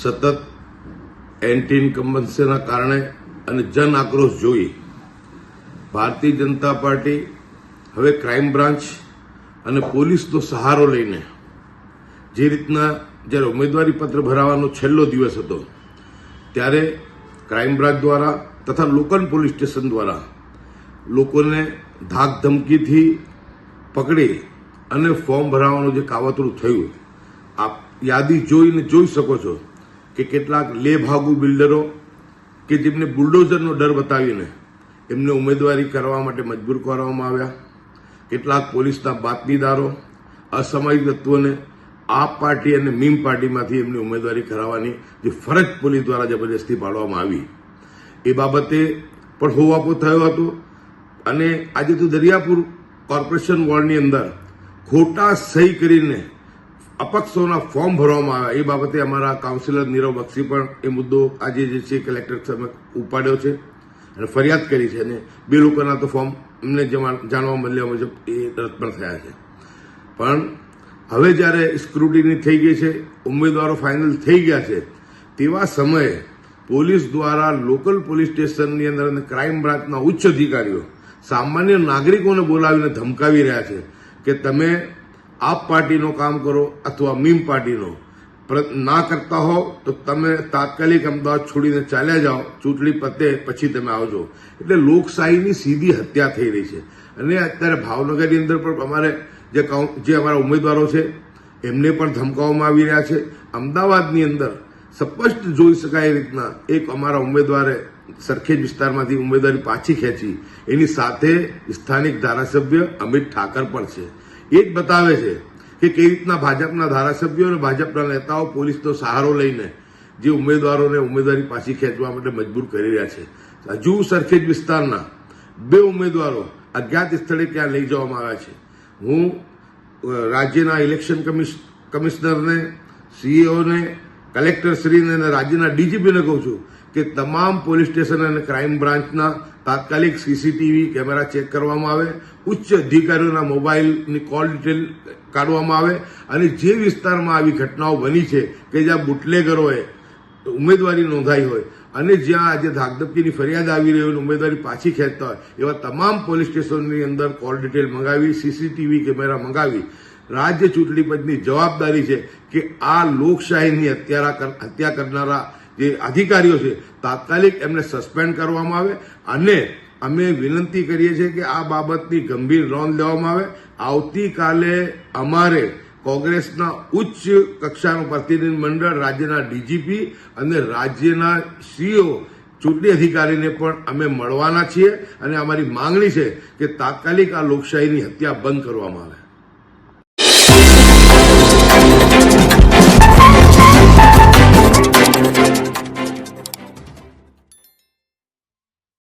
સતત એન્ટી ઇન્કમ્બન્સીના કારણે અને જન આક્રોશ જોઈ ભારતીય જનતા પાર્ટી હવે ક્રાઇમ બ્રાન્ચ અને પોલીસનો સહારો લઈને જે રીતના જ્યારે ઉમેદવારી પત્ર ભરાવાનો છેલ્લો દિવસ હતો ત્યારે ક્રાઇમ બ્રાન્ચ દ્વારા તથા લોકલ પોલીસ સ્ટેશન દ્વારા લોકોને ધાક ધમકીથી પકડી અને ફોર્મ ભરાવાનું જે કાવતરું થયું, આપ યાદી જોઈને જોઈ શકો છો કે કેટલાક લેભાગુ બિલ્ડરો કે જેમને બુલડોઝરનો ડર બતાવીને એમને ઉમેદવારી કરવા માટે મજબૂર કરવામાં આવ્યા. કેટલાક પોલીસના બાતમીદારો અસામાજિક તત્વોને આપ પાર્ટી અને મીમ પાર્ટીમાંથી એમની ઉમેદવારી કરાવવાની જે ફરજ પોલીસ દ્વારા જબરજસ્તી પાડવામાં આવી એ બાબતે પણ હોવાપો થયો હતો. અને આજે તો દરિયાપુર કોર્પોરેશન વોર્ડની અંદર ખોટા સહી કરીને અપક્ષોના ફોર્મ ભરવામાં આવ્યા એ બાબતે અમારા કાઉન્સિલર નીરવ બક્ષી પણ એ મુદ્દો આજે જે છે કલેક્ટર સામે ઉપાડ્યો છે અને ફરિયાદ કરી છે. અને બે લોકોના તો ફોર્મ એમને જાણવા મળ્યા મુજબ એ રદ પણ થયા છે. પણ હવે જ્યારે સ્ક્રુટિની થઈ ગઈ છે, ઉમેદવારો ફાઇનલ થઈ ગયા છે, તેવા સમયે પોલીસ દ્વારા લોકલ પોલીસ સ્ટેશનની અંદર અને ક્રાઇમ બ્રાન્ચના ઉચ્ચ અધિકારીઓ સામાન્ય નાગરિકોને બોલાવીને ધમકાવી રહ્યા છે કે તમે આપ પાર્ટીનું કામ કરો અથવા મીમ પાર્ટીનો ના કરતા હો તો તમે તાત્કાલિક અમદાવાદ છોડીને ચાલ્યા જાઓ, ચૂંટણી પતે પછી તમે આવજો. એટલે લોકશાહીની સીધી હત્યા થઈ રહી છે. અને અત્યારે ભાવનગરની અંદર પણ અમારે જે અમારા ઉમેદવારો છે એમને પણ ધમકાવવામાં આવી રહ્યા છે. અમદાવાદની અંદર સ્પષ્ટ જોઈ શકાય એ રીતના એક અમારા ઉમેદવારે સરખેજ વિસ્તારમાંથી ઉમેદવારી પાછી ખેંચી, એની સાથે સ્થાનિક ધારાસભ્ય અમિત ઠાકર પણ છે. એ જ બતાવે છે કે કેવી રીતના ભાજપના ધારાસભ્યો અને ભાજપના નેતાઓ પોલીસનો સહારો લઈને જે ઉમેદવારોને ઉમેદવારી પાછી ખેંચવા માટે મજબૂર કરી રહ્યા છે. હજુ સરખેજ વિસ્તારના 2 ઉમેદવારો અજ્ઞાત સ્થળે ક્યાં લઈ જવામાં આવ્યા છે. હું રાજ્યના ઇલેક્શન કમિશનરને, સીઈઓને, કલેક્ટરશ્રીને અને રાજ્યના ડીજીપીને કહું છું કે તમામ પોલીસ સ્ટેશન અને ક્રાઇમ બ્રાન્ચના તાત્કાલિક સીસીટીવી કેમેરા ચેક કરવામાં આવે, ઉચ્ચ અધિકારીઓના મોબાઈલની કોલ ડિટેલ કાઢવામાં આવે અને જે વિસ્તારમાં આવી ઘટનાઓ બની છે કે જ્યાં બુટલેગરોએ ઉમેદવારી નોંધાઈ હોય અને જ્યાં આજે ધાકધમકીની ફરિયાદ આવી રહી હોય ઉમેદવારી પાછી ખેંચતા હોય એવા તમામ પોલીસ સ્ટેશનની અંદર કોલ ડિટેલ મંગાવી, સીસીટીવી કેમેરા મંગાવી રાજ્ય ચૂંટણી પંચની જવાબદારી છે કે આ લોકશાહીની હત્યા કરનારા જે અધિકારીઓ છે તાત્કાલિક એમને સસ્પેન્ડ કરવામાં આવે. અને અમે વિનંતી કરીએ છીએ કે આ બાબતની ગંભીર નોંધ લેવામાં આવે. આવતીકાલે અમારે કોંગ્રેસના ઉચ્ચ કક્ષાનું પ્રતિનિધિ મંડળ, રાજ્યના ડીજીપી અને રાજ્યના સીઈઓ ચૂંટણી અધિકારીને પણ અમે મળવાના છીએ અને અમારી માંગણી છે કે તાત્કાલિક આ લોકશાહીની હત્યા બંધ કરવામાં આવે.